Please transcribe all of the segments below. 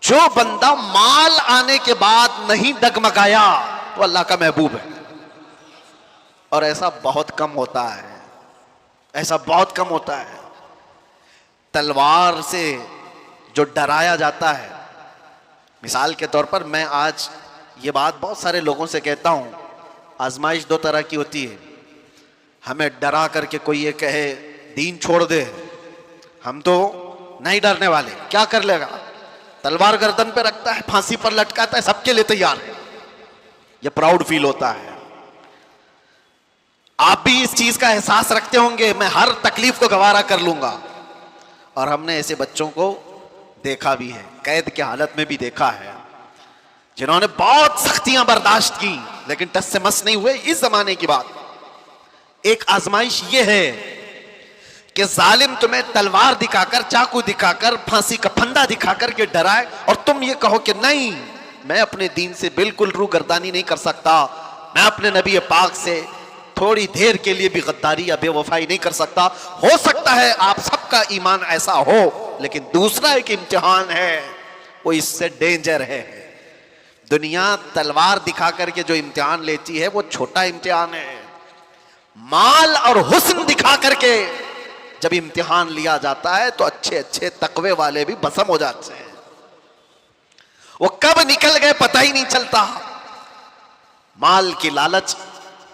जो बंदा माल आने के बाद नहीं डगमगाया वो अल्लाह का महबूब है। और ऐसा बहुत कम होता है, ऐसा बहुत कम होता है। तलवार से जो डराया जाता है, मिसाल के तौर पर मैं आज ये बात बहुत सारे लोगों से कहता हूं, आजमाइश दो तरह की होती है। हमें डरा करके कोई ये कहे दीन छोड़ दे, हम तो नहीं डरने वाले, क्या कर लेगा, तलवार गर्दन पे रखता है, फांसी पर लटकाता है, सबके लिए तैयार है। ये प्राउड फील होता है। आप भी इस चीज का एहसास रखते होंगे, मैं हर तकलीफ को गवारा कर लूंगा। और हमने ऐसे बच्चों को देखा भी है, कैद की हालत में भी देखा है, जिन्होंने बहुत सख्तियां बर्दाश्त की लेकिन टस से मस नहीं हुए। इस जमाने की बात, एक आजमाइश ये है कि जालिम तुम्हें तलवार दिखाकर, चाकू दिखाकर, फांसी का फंदा दिखाकर के डराए और तुम ये कहो कि नहीं, मैं अपने दीन से बिल्कुल रूगर्दानी नहीं कर सकता, मैं अपने नबी पाक से थोड़ी देर के लिए भी गद्दारी या बेवफाई नहीं कर सकता। हो सकता है आप सबका ईमान ऐसा हो, लेकिन दूसरा एक इम्तिहान है, वो इससे डेंजर है। दुनिया तलवार दिखा करके जो इम्तिहान लेती है वो छोटा इम्तिहान है। माल और हुस्न दिखा करके जब इम्तिहान लिया जाता है तो अच्छे अच्छे तकवे वाले भी भस्म हो जाते हैं। वो कब निकल गए पता ही नहीं चलता। माल की लालच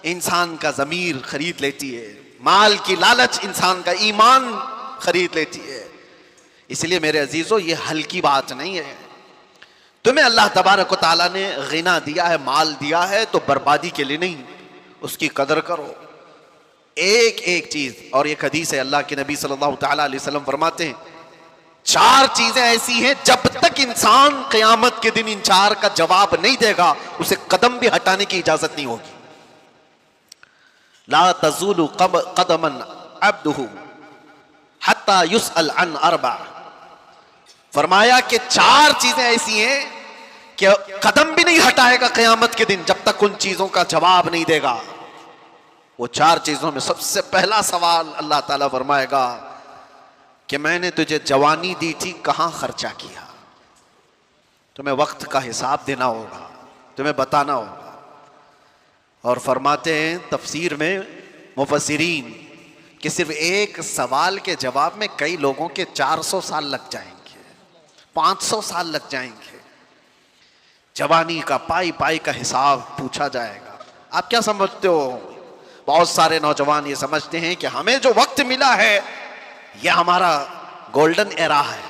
इंसान का ज़मीर खरीद लेती है, माल की लालच इंसान का ईमान खरीद लेती है। इसलिए मेरे अजीजों, ये हल्की बात नहीं है। तुम्हें अल्लाह तबारक व तआला ने गिना दिया है, माल दिया है, तो बर्बादी के लिए नहीं, उसकी कदर करो। एक एक चीज, और एक हदीस है, अल्लाह के नबी सल्लल्लाहु तआला अलैहि वसल्लम फरमाते हैं, 4 चीजें ऐसी हैं जब तक इंसान क़यामत के दिन इन 4 का जवाब नहीं देगा, उसे कदम भी हटाने की इजाजत नहीं होगी। ला तज़ूलु क़दमन अब्दुहु हत्ता युसअल अन अर्बा। फरमाया कि 4 चीजें ऐसी हैं कि कदम भी नहीं हटाएगा क़यामत के दिन जब तक उन चीजों का जवाब नहीं देगा। वो 4 चीजों में सबसे पहला सवाल अल्लाह ताला फरमाएगा कि मैंने तुझे जवानी दी थी, कहां खर्चा किया। तुम्हें वक्त का हिसाब देना होगा, तुम्हें बताना होगा। और फरमाते हैं तफसीर में मुफस्सिरीन कि सिर्फ एक सवाल के जवाब में कई लोगों के 400 साल लग जाएंगे, 500 साल लग जाएंगे। जवानी का पाई पाई का हिसाब पूछा जाएगा। आप क्या समझते हो? बहुत सारे नौजवान ये समझते हैं कि हमें जो वक्त मिला है यह हमारा गोल्डन एरा है,